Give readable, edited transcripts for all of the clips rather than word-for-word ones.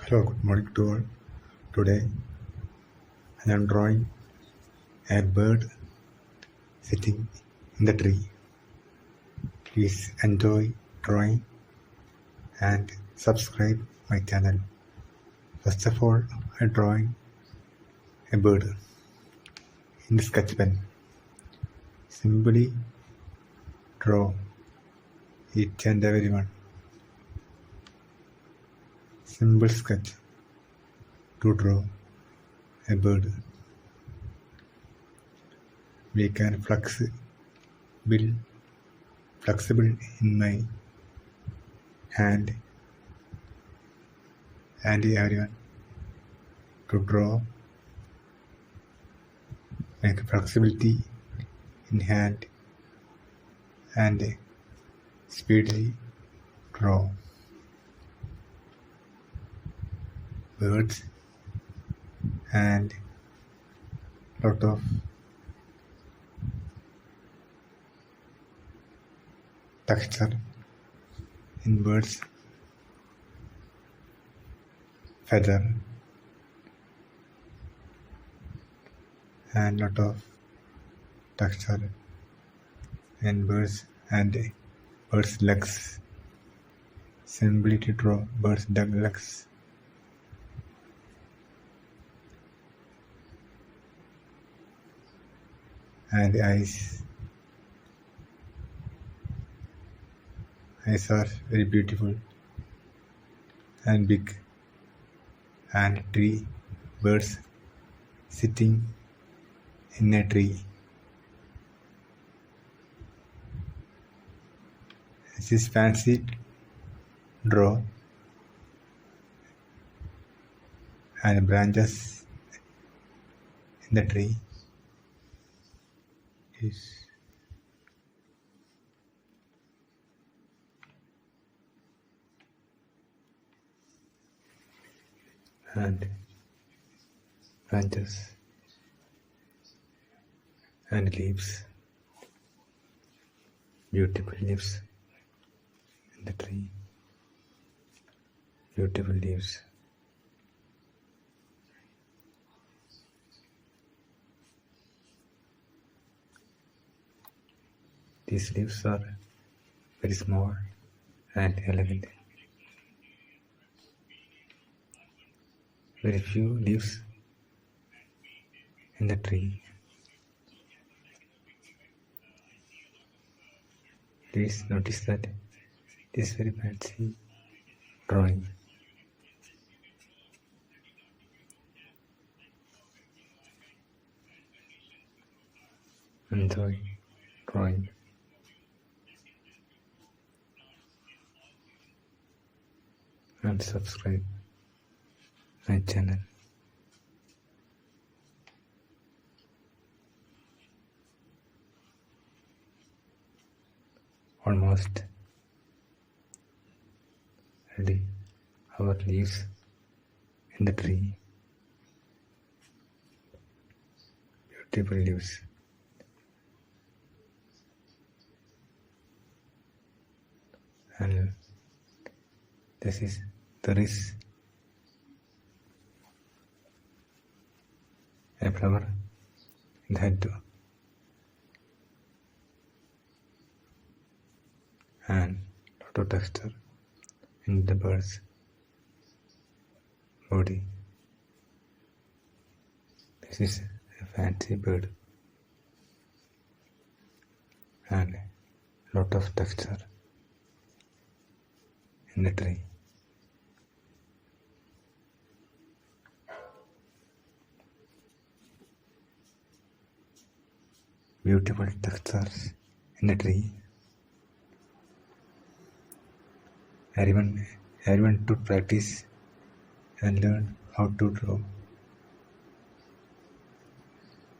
Hello, good morning to all. Today I am drawing a bird sitting in the tree. Please enjoy drawing and subscribe my channel. First of all, I am drawing a bird in the sketch pen. Simply draw each and every one. Simple sketch to draw a bird. We can flexible in my hand and everyone to draw. Make flexibility in hand and speedily draw birds and lot of texture in birds feather and lot of texture in birds and birds legs. Simply to draw birds legs. And eyes are very beautiful and big, and tree birds sitting in a tree. This is fancy draw and branches in the tree is and branches and leaves, beautiful leaves in the tree, beautiful leaves. These leaves are very small and elegant. Very few leaves in the tree. Please notice that this is very fancy drawing. Enjoy drawing. And subscribe my channel. Almost ready our leaves in the tree. Beautiful leaves. And there is a flower in the head too. And lot of texture in the bird's body. This is a fancy bird and lot of texture in the tree. Beautiful textures in the tree. Everyone to practice and learn how to draw.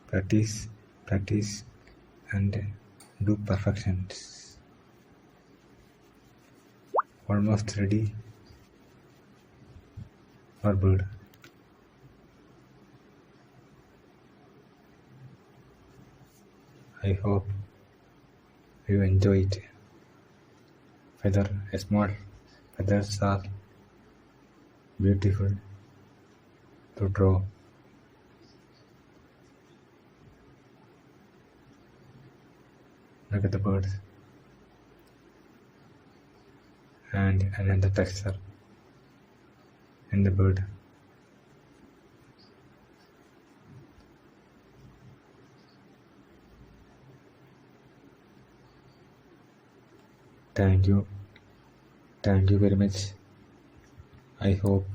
Practice and do perfections. Almost ready for bird. I hope you enjoy it. Feather, small feathers are beautiful to draw. Look at the birds and another texture in the bird. Thank you. Thank you very much. I hope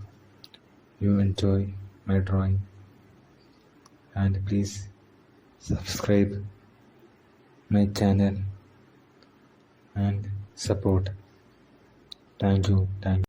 you enjoy my drawing, and please subscribe my channel and support. Thank you. Thank you.